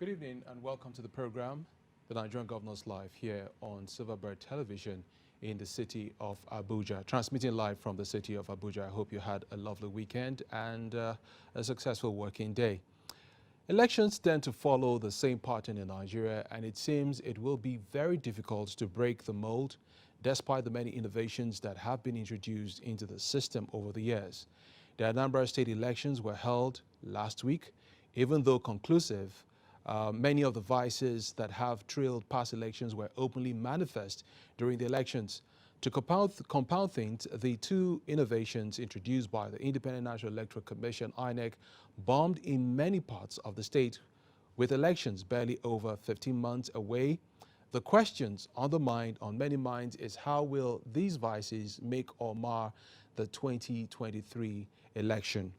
Good evening and welcome to the program, the Nigerian Governors Live, here on Silverbird Television in the city of Abuja. Transmitting live from the city of Abuja. I hope you had a lovely weekend and a successful working day. Elections tend to follow the same pattern in Nigeria, and it seems it will be very difficult to break the mold despite the many innovations that have been introduced into the system over the years. The Anambra State elections were held last week. Even though conclusive, many of the vices that have trailed past elections were openly manifest during the elections. To compound things, the two innovations introduced by the Independent National Electoral Commission, INEC, bombed in many parts of the state. With elections barely over 15 months away, the questions on the mind, on many minds, is how will these vices make or mar the 2023 election?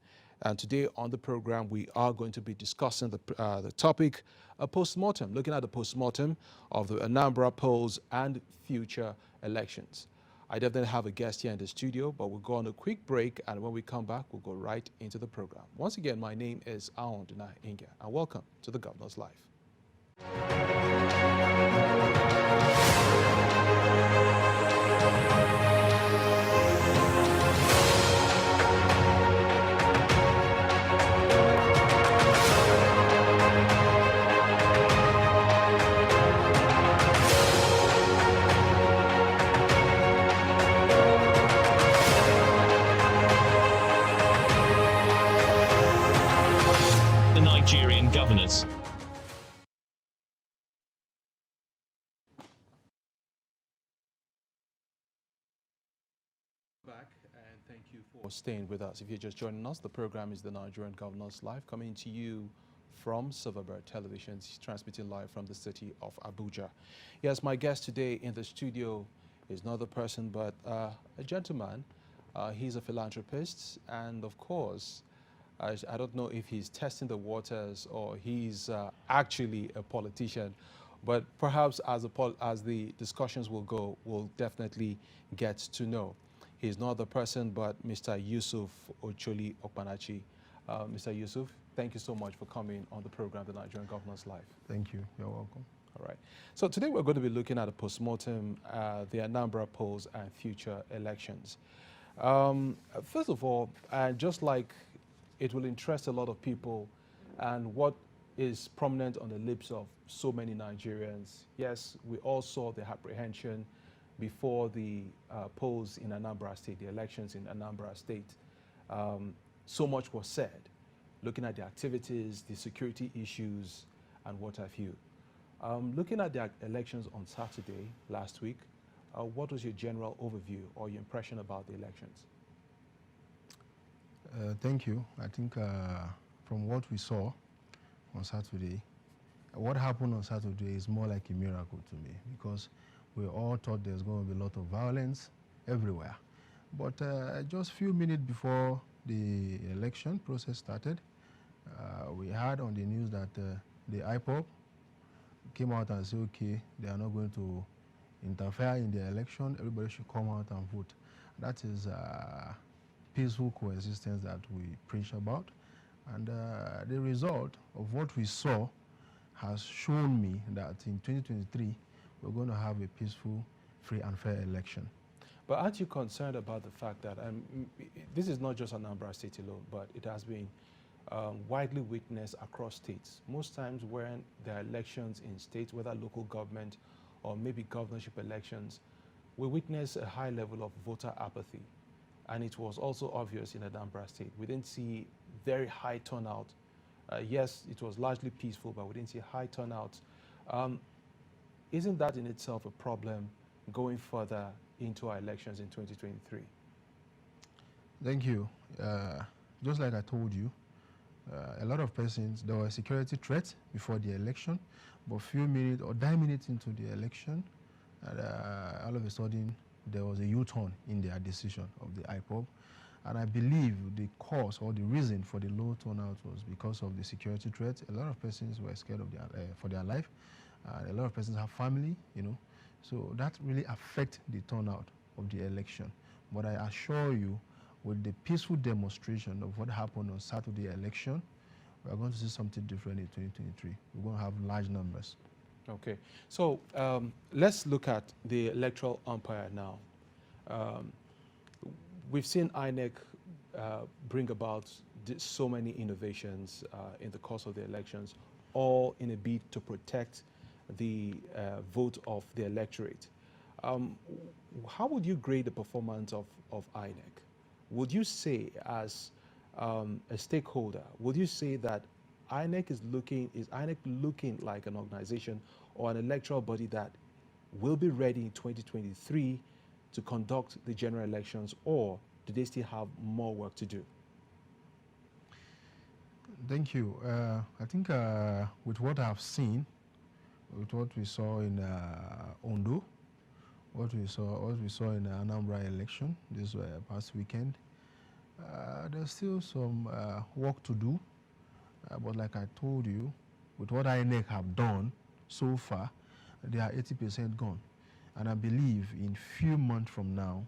And today on the program, we are going to be discussing the topic, a postmortem, looking at the postmortem of the Anambra polls and future elections. I definitely have a guest here in the studio, but we'll go on a quick break, and when we come back, we'll go right into the program. Once again, my name is Aonduna Inga, and welcome to the Governor's Live. The Nigerian governors. Back, and thank you for staying with us. If you're just joining us, the program is the Nigerian Governors Live, coming to you from Silverbird Television, transmitting live from the city of Abuja. Yes, my guest today in the studio is not a person but a gentleman. He's a philanthropist, and of course, I don't know if he's testing the waters or he's actually a politician, but perhaps as the discussions will go, we'll definitely get to know. He's not the person but Mr. Yusuf Ocholi Okpanachi. Mr. Yusuf, thank you so much for coming on the program, the Nigerian Governors Live. Thank you. You're welcome. All right. So today we're going to be looking at a postmortem, the Anambra polls and future elections. First of all, just like it will interest a lot of people and what is prominent on the lips of so many Nigerians. Yes, we all saw the apprehension before the polls in Anambra State, the elections in Anambra State. So much was said, looking at the activities, the security issues, and what have you. Looking at the elections on Saturday last week, what was your general overview or your impression about the elections? Thank you. I think from what we saw on Saturday, what happened on Saturday is more like a miracle to me, because we all thought there's going to be a lot of violence everywhere. But just a few minutes before the election process started, we heard on the news that the IPOB came out and said, okay, they are not going to interfere in the election, everybody should come out and vote. That is peaceful coexistence that we preach about. And the result of what we saw has shown me that in 2023, we're going to have a peaceful, free and fair election. But aren't you concerned about the fact that this is not just Anambra State alone, but it has been widely witnessed across states? Most times when there are elections in states, whether local government or maybe governorship elections, we witness a high level of voter apathy. And it was also obvious in Anambra State. We didn't see very high turnout. Yes, it was largely peaceful, but we didn't see high turnout. Isn't that in itself a problem going further into our elections in 2023? Thank you. Just like I told you, a lot of persons, there were security threats before the election, but few minutes or 9 minutes into the election, all of a sudden, there was a U-turn in their decision of the IPOB. And I believe the cause or the reason for the low turnout was because of the security threats. A lot of persons were scared of for their life. A lot of persons have family, So that really affects the turnout of the election. But I assure you, with the peaceful demonstration of what happened on Saturday election, We are going to see something different in 2023. We're going to have large numbers. Okay. So let's look at the electoral umpire now. We've seen INEC bring about so many innovations in the course of the elections, all in a bid to protect the vote of the electorate. How would you grade the performance of INEC? Would you say, as a stakeholder, would you say that is INEC looking like an organization or an electoral body that will be ready in 2023 to conduct the general elections, or do they still have more work to do? Thank you. I think with what I've seen, with what we saw in Ondo, what we saw in the Anambra election this past weekend, there's still some work to do. But like I told you, with what INEC have done so far, they are 80% gone. And I believe in few months from now,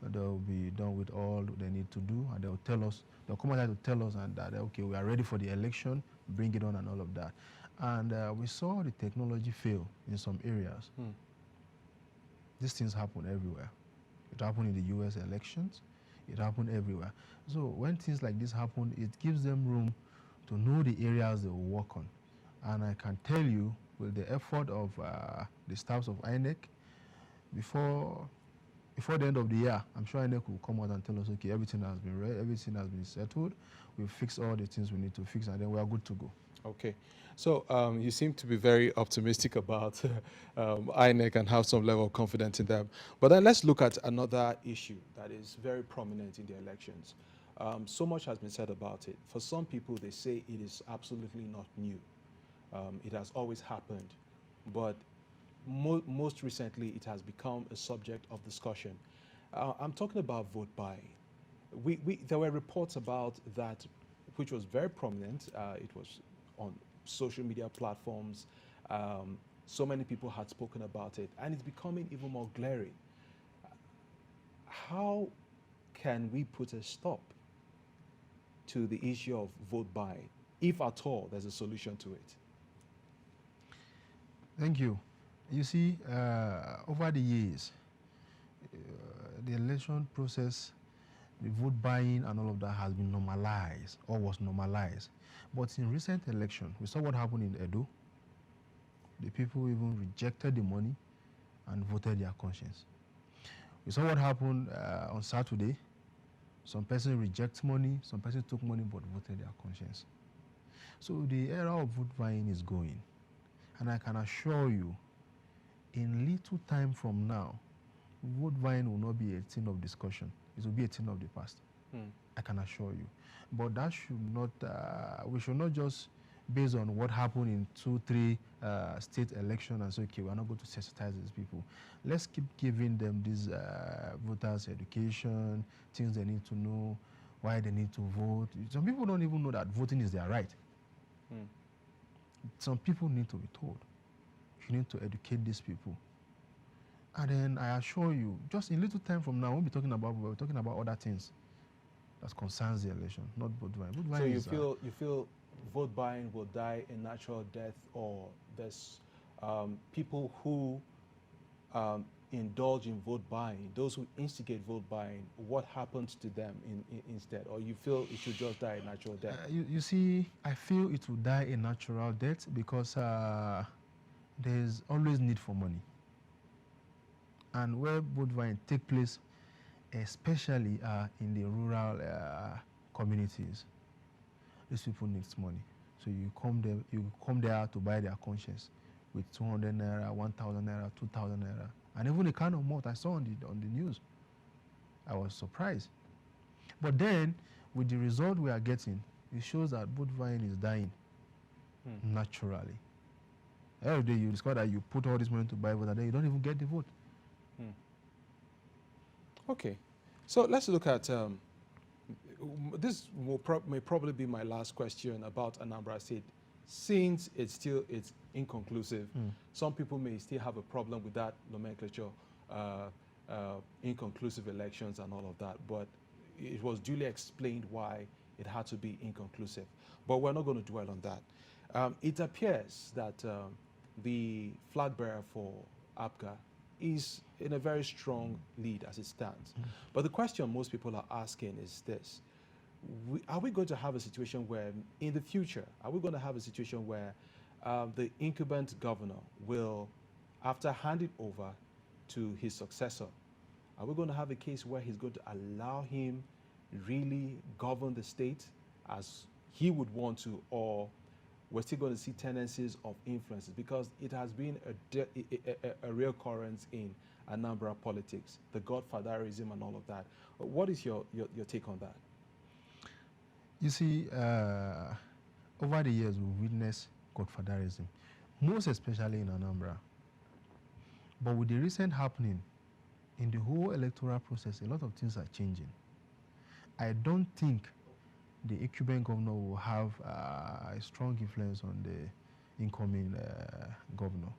they'll be done with all they need to do, and they'll tell us, they'll come out to tell us and that, okay, we are ready for the election, bring it on and all of that. And we saw the technology fail in some areas. These things happen everywhere. It happened in the US elections. It happened everywhere. So when things like this happen, it gives them room to know the areas they will work on. And I can tell you, with the effort of the staffs of INEC, before the end of the year, I'm sure INEC will come out and tell us, okay, everything has been read, everything has been settled, we've fixed all the things we need to fix, and then we are good to go. Okay. So you seem to be very optimistic about INEC and have some level of confidence in them. But then let's look at another issue that is very prominent in the elections. So much has been said about it. For some people, they say it is absolutely not new. It has always happened. But most recently, it has become a subject of discussion. I'm talking about vote buying. There were reports about that, which was very prominent. It was on social media platforms. So many people had spoken about it, and it's becoming even more glaring. How can we put a stop to the issue of vote buying, if at all there's a solution to it? Thank you. You see, over the years, the election process, the vote buying and all of that has been normalized, or was normalized. But in recent election, we saw what happened in Edo. The people even rejected the money and voted their conscience. We saw what happened on Saturday. Some person rejects money, some person took money but voted their conscience. So the era of vote buying is going. And I can assure you, in little time from now, vote buying will not be a thing of discussion. It will be a thing of the past. I can assure you. But that should not, we should not just, based on what happened in 2-3 state elections, and say, okay, we're not going to sensitize these people. Let's keep giving them this voters education, things they need to know, why they need to vote. Some people don't even know that voting is their right. Some people need to be told. You need to educate these people. And then I assure you, just in little time from now, we'll be talking about other things that concerns the election, not vote buying. Vote buying So you feel vote buying will die a natural death, or there's people who indulge in vote buying, those who instigate vote buying, what happens to them instead? Or you feel it should just die a natural death? You see, I feel it will die a natural death because there's always need for money. And where vote buying take place, especially in the rural communities, these people need money. So you come there to buy their conscience with 200 naira, 1,000 naira, 2,000 naira, and even a kind of malt I saw on the news. I was surprised. But then, with the result we are getting, it shows that vote buying is dying naturally. Every day you discover that you put all this money to buy vote, and then you don't even get the vote. Okay, so let's look at this. May probably be my last question about Anambra State, since it's inconclusive. Some people may still have a problem with that nomenclature, inconclusive elections and all of that. But it was duly explained why it had to be inconclusive. But we're not going to dwell on that. It appears that the flag bearer for APGA is in a very strong lead as it stands. But the question most people are asking is this. Are we going to have a situation where, in the future, are we going to have a situation where the incumbent governor will, after handing over to his successor, are we going to have a case where he's going to allow him really govern the state as he would want to, or we're still going to see tendencies of influences? Because it has been a real occurrence in Anambra politics, the godfatherism and all of that. What is your take on that? You see, over the years, we've witnessed godfatherism, most especially in Anambra. But with the recent happening in the whole electoral process, a lot of things are changing. I don't think the incumbent governor will have a strong influence on the incoming governor.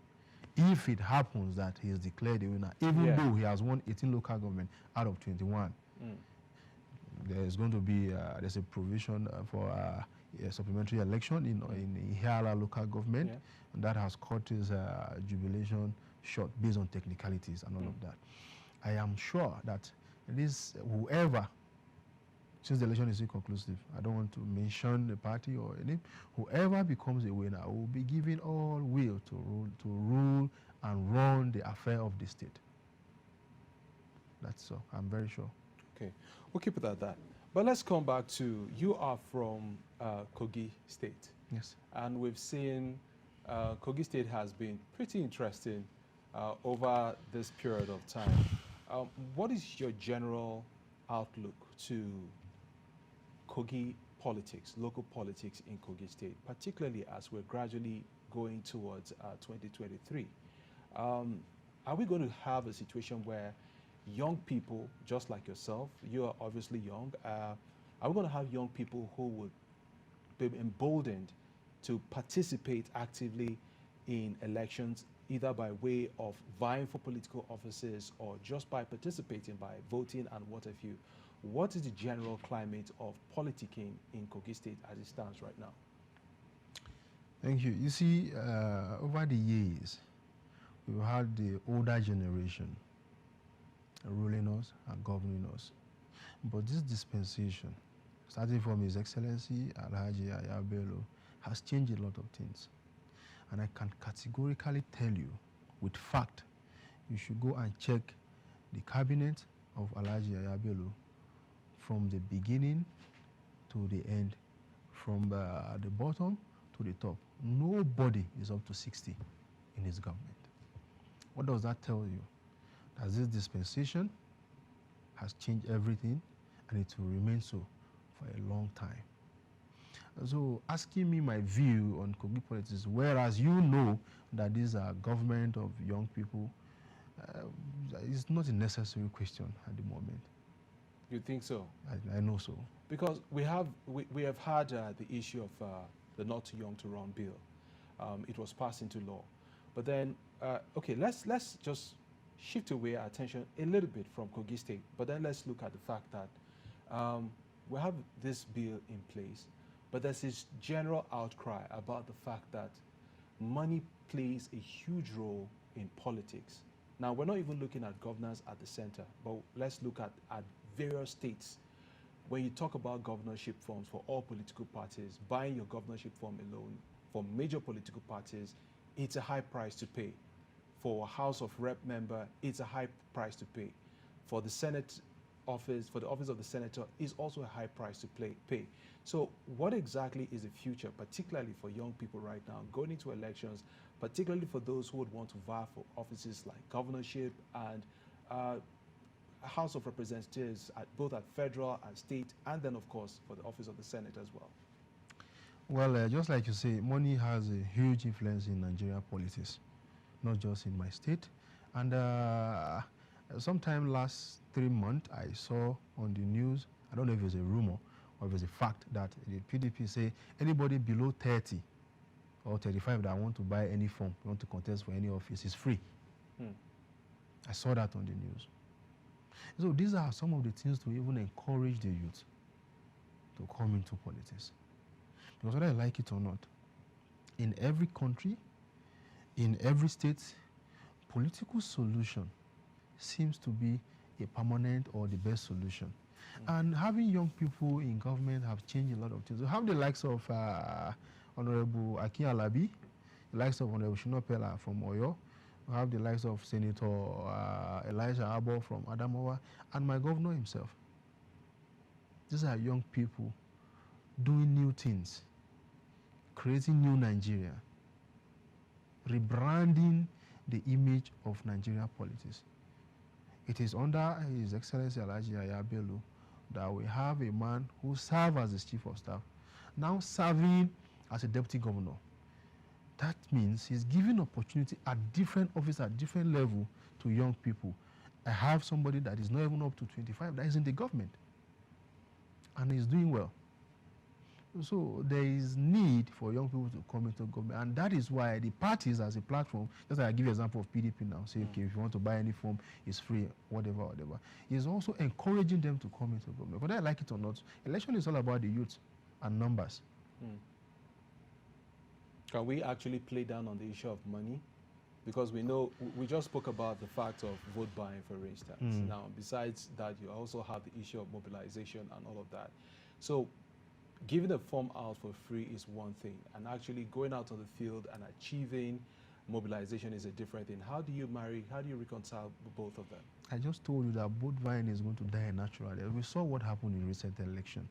If it happens that he is declared the winner, even though he has won 18 local government out of 21, there's going to be there's a provision for a supplementary election in Ihiala local government, and that has cut his jubilation short based on technicalities and all of that. I am sure that whoever, since the election is inconclusive, I don't want to mention the party or any, whoever becomes a winner will be given all will to rule and run the affair of the state. That's so. I'm very sure. Okay, we'll keep it at that. But let's come back to, you are from Kogi State. Yes. And we've seen Kogi State has been pretty interesting over this period of time. What is your general outlook to Kogi politics, local politics in Kogi State, particularly as we're gradually going towards 2023? Are we going to have a situation where young people, just like yourself, you are obviously young, are we going to have young people who would be emboldened to participate actively in elections, either by way of vying for political offices or just by participating by voting and what have you? What is the general climate of politicking in Kogi State as it stands right now? Thank you. You see, over the years, we've had the older generation ruling us and governing us. But this dispensation, starting from His Excellency Alhaji Yahya Bello, has changed a lot of things. And I can categorically tell you, with fact, you should go and check the cabinet of Alhaji Yahya Bello from the beginning to the end, from the bottom to the top. Nobody is up to 60 in his government. What does that tell you? That this dispensation has changed everything, and it will remain so for a long time. So asking me my view on Kogi politics, whereas you know that these are government of young people, is not a necessary question at the moment. You think so? I know so. Because we have had the issue of the Not Too Young to Run bill. It was passed into law. But then, okay, let's just shift away our attention a little bit from Kogi State, but then let's look at the fact that we have this bill in place, but there's this general outcry about the fact that money plays a huge role in politics. Now, we're not even looking at governance at the center, but let's look at various states. When you talk about governorship forms for all political parties, buying your governorship form alone for major political parties, it's a high price to pay. For a House of Rep member, it's a high price to pay. For the Senate office, for the office of the senator, is also a high price to pay. So what exactly is the future, particularly for young people right now, going into elections, particularly for those who would want to vie for offices like governorship and House of Representatives, both at federal and state, and then, of course, for the office of the Senate as well? Well, just like you say, money has a huge influence in Nigerian politics, not just in my state. And sometime last 3 months, I saw on the news, I don't know if it's a rumor or if it's a fact, that the PDP say anybody below 30 or 35 that want to buy any form, want to contest for any office, is free. I saw that on the news. So these are some of the things to even encourage the youth to come into politics. Because whether I like it or not, in every country, in every state, political solution seems to be a permanent or the best solution. And having young people in government have changed a lot of things. We have the likes of Honorable Akin Alabi, the likes of Honorable Shina Pella from Oyo. We have the likes of Senator Elijah Abo from Adamawa, and my governor himself. These are young people doing new things, creating new Nigeria, rebranding the image of Nigeria politics. It is under His Excellency Alhaji Yahaya Bello that we have a man who served as the Chief of Staff, now serving as a Deputy Governor. That means he's giving opportunity at different offices, at different level to young people. I have somebody that is not even up to 25 that is in the government and is doing well. So there is need for young people to come into government, and that is why the parties as a platform, just like I give you an example of PDP now, say, okay, if you want to buy any form, it's free, whatever, whatever. Is also encouraging them to come into government. Whether I like it or not, election is all about the youth and numbers. Can we actually play down on the issue of money? Because we know, we just spoke about the fact of vote buying, for instance. Now, besides that, you also have the issue of mobilization and all of that. So, giving a form out for free is one thing, and actually going out on the field and achieving mobilization is a different thing. How do you reconcile both of them? I just told you that vote buying is going to die naturally. We saw what happened in recent election.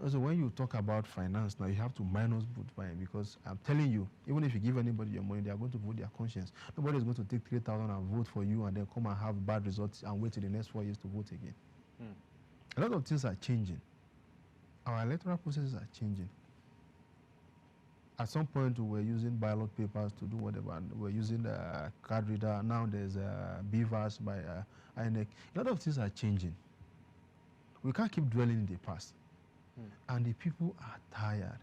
Also, when you talk about finance now, you have to minus vote buying, because I'm telling you, even if you give anybody your money, they are going to vote their conscience. Nobody is going to take 3,000 and vote for you and then come and have bad results and wait till the next 4 years to vote again. A lot of things are changing. Our electoral processes are changing. At some point, we were using ballot papers to do whatever, and we're using the card reader. Now there's BVAS by INEC. A lot of things are changing. We can't keep dwelling in the past. And the people are tired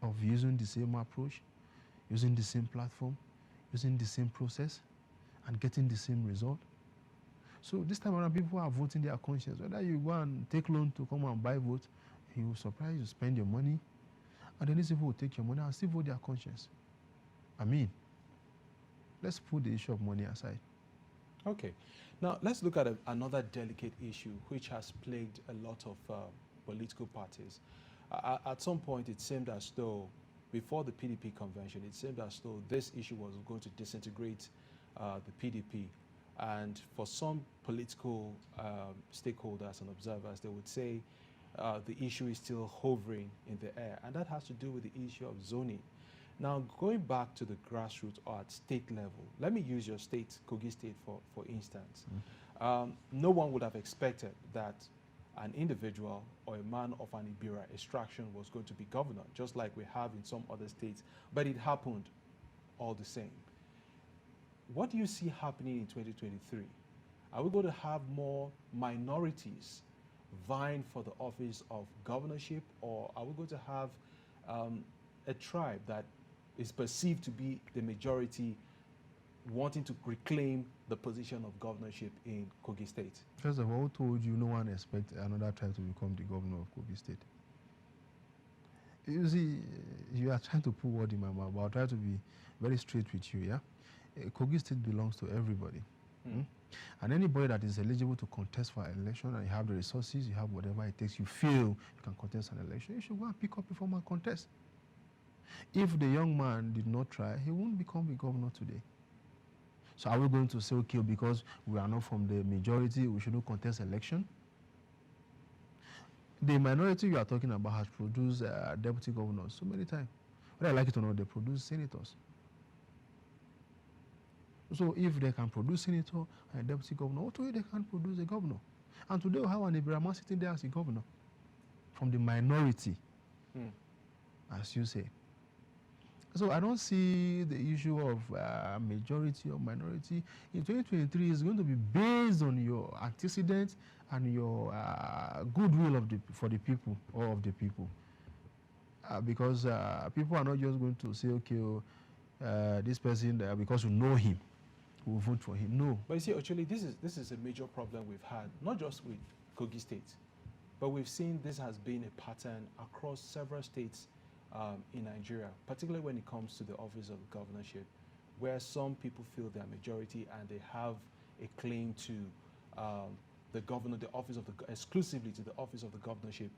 of using the same approach, using the same platform, using the same process, and getting the same result. So this time around, people are voting their conscience. Whether you go and take loan to come and buy vote, he will surprise you, spend your money, and then these people will take your money and still vote their conscience. I mean, let's put the issue of money aside. Okay. Now, let's look at another delicate issue which has plagued a lot of political parties. At some point, it seemed as though, before the PDP convention, it seemed as though this issue was going to disintegrate the PDP. And for some political stakeholders and observers, they would say the issue is still hovering in the air. And that has to do with the issue of zoning. Now, going back to the grassroots or at state level, let me use your state, Kogi State, for instance. No one would have expected that an individual or a man of an Ibira extraction was going to be governor, just like we have in some other states, but it happened all the same. What do you see happening in 2023? Are we going to have more minorities vying for the office of governorship, or are we going to have a tribe that is perceived to be the majority wanting to reclaim the position of governorship in Kogi State? First of all, who told you no one expects another tribe to become the governor of Kogi State? You see, you are trying to put word in my mouth, but I'll try to be very straight with you, yeah? Kogi State belongs to everybody. And anybody that is eligible to contest for an election, and you have the resources, you have whatever it takes, you feel you can contest an election, you should go and pick up a form and contest. If the young man did not try, he won't become a governor today. So are we going to say, okay, because we are not from the majority, we shouldn't contest election? The minority you are talking about has produced deputy governors so many times. Whether I like it or not, they produce senators. So if they can produce senator and a deputy governor, what way they can produce a governor? And today we have an Ibrahim sitting there as a governor from the minority, as you say. So I don't see the issue of majority or minority. In 2023, it's going to be based on your antecedents and your goodwill for the people, or of the people. Because people are not just going to say, okay, this person, because you know him, will vote for him. No. But you see, actually, this is a major problem we've had, not just with Kogi State. But we've seen this has been a pattern across several states in Nigeria, particularly when it comes to the office of the governorship, where some people feel they're majority and they have a claim to the governor, the office of the, exclusively to the office of the governorship.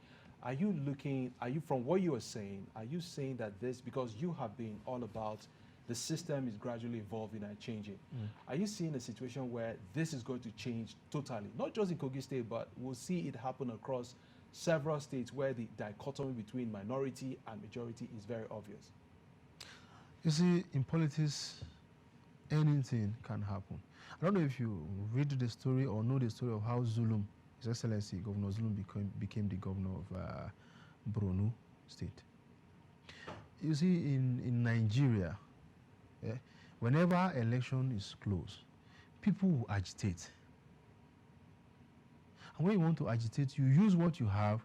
Are you looking, from what you are saying, are you saying that this, because you have been all about the system is gradually evolving and changing, are you seeing a situation where this is going to change totally? Not just in Kogi State, but we'll see it happen across several states where the dichotomy between minority and majority is very obvious. You see, in politics, anything can happen. I don't know if you read the story or know the story of how Zulum, His Excellency Governor Zulum, became the governor of Borno State. You see, in Nigeria, whenever election is close, people will agitate. And when you want to agitate, you use what you have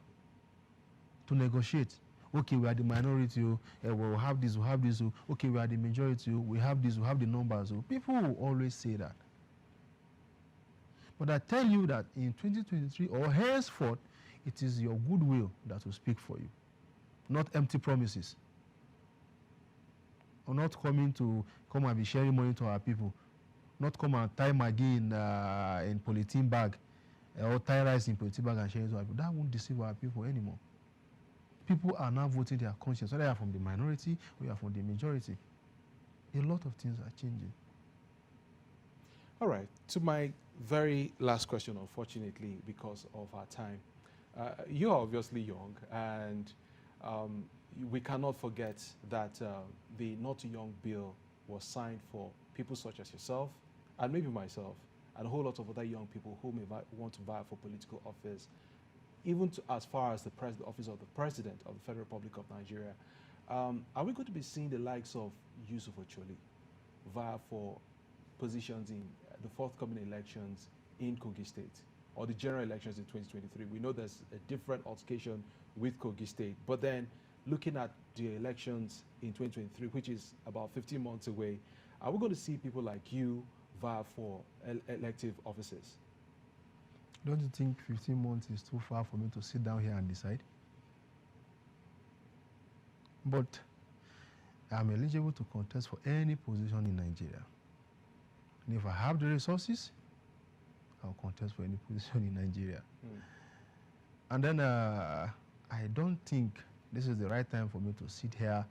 to negotiate. Okay, we are the minority, we'll have this, we'll have this. Okay, we are the majority, we have this, we have the numbers. People will always say that. But I tell you that in 2023 or henceforth, it is your goodwill that will speak for you, not empty promises. Or not coming to come and be sharing money to our people, not come and tie Maggi in polythene bag, or tie rice in polythene bag and share it to our people. That won't deceive our people anymore. People are now voting their conscience, whether they are from the minority or you are from the majority. A lot of things are changing. All right, to my very last question, unfortunately, because of our time. You are obviously young, and we cannot forget that the Not Too Young bill was signed for people such as yourself, and maybe myself, and a whole lot of other young people who may want to vie for political office, even to, as far as the office of the President of the Federal Republic of Nigeria. Are we going to be seeing the likes of Yusuf Ocholi vie for positions in the forthcoming elections in Kogi State, or the general elections in 2023? We know there's a different altercation with Kogi State, but then looking at the elections in 2023, which is about 15 months away, are we going to see people like you vie for elective offices? Don't you think 15 months is too far for me to sit down here and decide? But I'm eligible to contest for any position in Nigeria. And if I have the resources, I'll contest for any position in Nigeria. And then I don't think this is the right time for me to sit here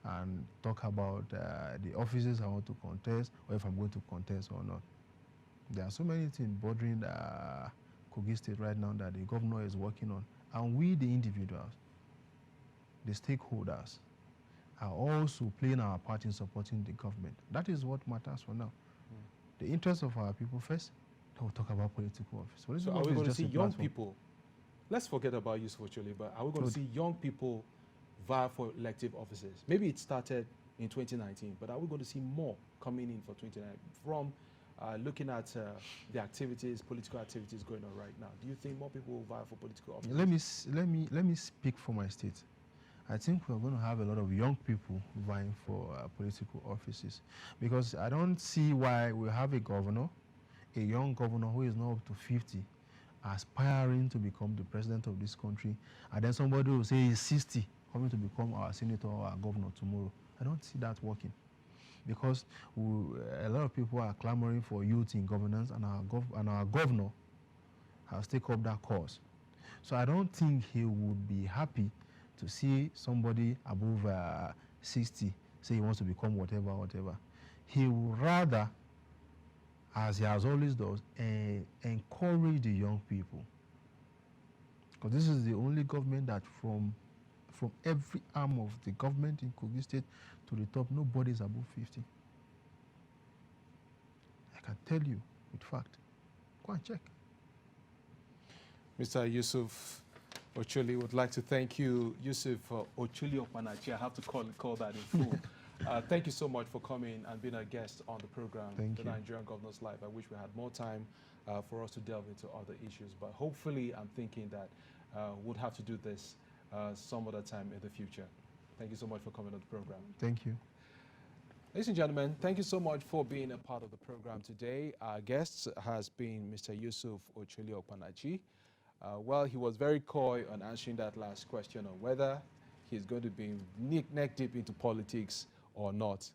and talk about the offices I want to contest, or if I'm going to contest or not. There are so many things bothering Kogi State right now that the governor is working on. And we, the individuals, the stakeholders, are also playing our part in supporting the government. That is what matters for now. The interests of our people first, then we'll talk about political office. So are we going to see young people, let's forget about Yusuf Ocholi, but are we going to see young people vie for elective offices? Maybe it started in 2019, but are we going to see more coming in for 2019 from looking at the activities, political activities going on right now? Do you think more people will vie for political offices? Let me speak for my state. I think we're going to have a lot of young people vying for political offices, because I don't see why we have a governor, a young governor who is now up to 50, aspiring to become the president of this country, and then somebody will say he's 60, coming to become our senator or our governor tomorrow. I don't see that working, because a lot of people are clamoring for youth in governance, and our governor has taken up that cause. So I don't think he would be happy to see somebody above 60 say he wants to become whatever. He would rather, as he has always done, encourage the young people. Because this is the only government that from every arm of the government in Kogi State to the top, nobody is above 50. I can tell you with fact. Go and check. Mr. Yusuf Ocholi, would like to thank you. Yusuf Ocholi Opanachi, I have to call that in full. Thank you so much for coming and being a guest on the program, the Nigerian Governors Live. I wish we had more time for us to delve into other issues, but hopefully I'm thinking that we'll have to do this some other time in the future. Thank you so much for coming on the program. Thank you. Ladies and gentlemen, thank you so much for being a part of the program today. Our guest has been Mr. Yusuf Ocholi Opanachi. Well, he was very coy on answering that last question on whether he's going to be neck deep into politics or not.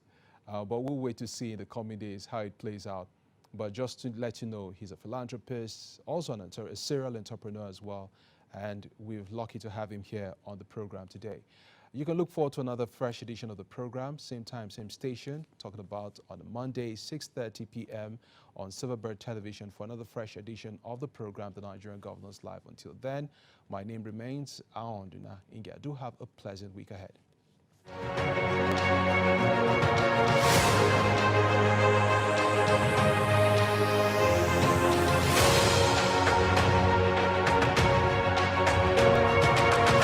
But we'll wait to see in the coming days how it plays out. But just to let you know, he's a philanthropist, also a serial entrepreneur as well. And we're lucky to have him here on the program today. You can look forward to another fresh edition of the program, same time, same station, talking about on a Monday, 6:30 p.m. on Silverbird Television for another fresh edition of the program, The Nigerian Governors Live. Until then, my name remains Aonduna Inga. Do have a pleasant week ahead.